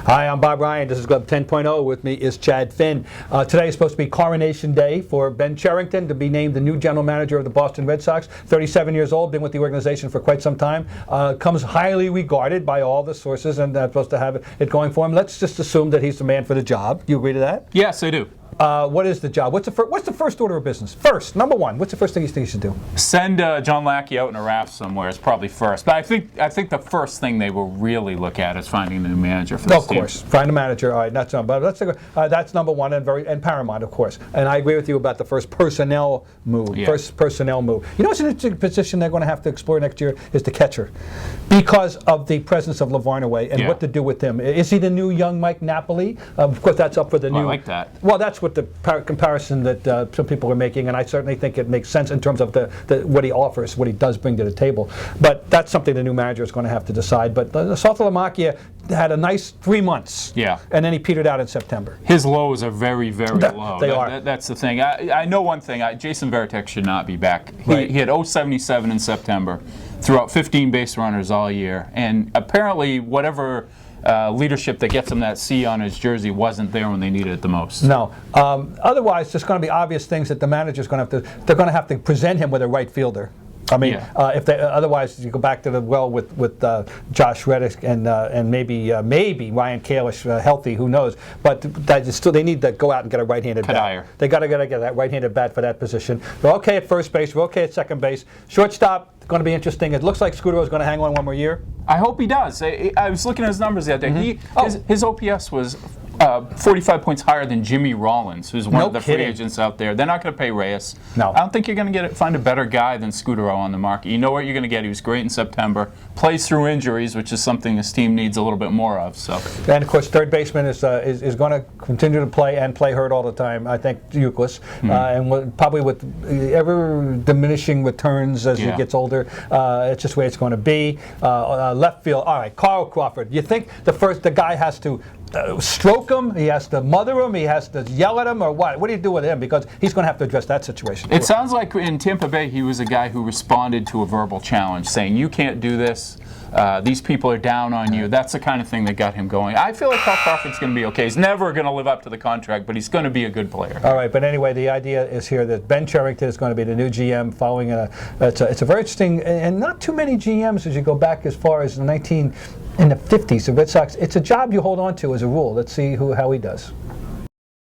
Hi, I'm Bob Ryan. This is Club 10.0. With me is Chad Finn. Today is supposed to be Coronation Day for Ben Cherington to be named the new general manager of the Boston Red Sox. 37 years old, been with the organization for quite some time. Comes highly regarded by all the sources, and supposed to have it going for him. Let's just assume that he's the man for the job. You agree to that? Yes, I do. What is the job? What's the first order of business? First, number one, what's the first thing you think you should do? Send John Lackey out in a raft somewhere is probably first. But I think the first thing they will really look at is finding the new manager for this team. Of course, find a manager. All right, that's number one and paramount, of course. And I agree with you about the first personnel move. Yeah. First personnel move. You know what's an interesting position they're going to have to explore next year is the catcher, because of the presence of Lavarnaway and what to do with him. Is he the new young Mike Napoli? Of course, that's up for the new. I like that. Well, that's what the comparison that some people are making, and I certainly think it makes sense in terms of what he offers, what he does bring to the table. But that's something the new manager is going to have to decide. But Saltalamacchia had a nice 3 months, and then he petered out in September. His lows are very, very low. They are. That's the thing. I know one thing. Jason Varitek should not be back. Right. He had 0.77 in September, threw out 15 base runners all year, and apparently whatever leadership that gets him that C on his jersey wasn't there when they needed it the most. No. Otherwise, there's going to be obvious things that the manager's going to have to. They're going to have to present him with a right fielder. I mean, if they otherwise you go back to the well with Josh Reddick and maybe Ryan Kalish healthy, who knows? But that is still, they need to go out and get a right-handed bat. They got to get that right-handed bat for that position. They're okay at first base. We're okay at second base. Shortstop, going to be interesting. It looks like Scudero is going to hang on one more year. I hope he does. I was looking at his numbers the other day. His OPS was 45 points higher than Jimmy Rollins, who's one of the free agents out there. They're not going to pay Reyes. No. I don't think you're going to find a better guy than Scudero on the market. You know what you're going to get. He was great in September. Plays through injuries, which is something this team needs a little bit more of. So. And of course, third baseman is going to continue to play hurt all the time. I think Euclid, and probably with ever diminishing returns as he gets older. It's just the way it's going to be. Left field. All right, Carl Crawford. You think the guy has to stroke him, he has to mother him, he has to yell at him, or what? What do you do with him? Because he's going to have to address that situation. It sounds like in Tampa Bay he was a guy who responded to a verbal challenge, saying, you can't do this, these people are down on you. That's the kind of thing that got him going. I feel like Carl Crawford's going to be okay. He's never going to live up to the contract, but he's going to be a good player. All right, but anyway, the idea is here that Ben Cherington is going to be the new GM following it's a very interesting, and not too many GMs as you go back as far as in the 50s, the Red Sox. It's a job you hold on to as a rule. Let's see how he does.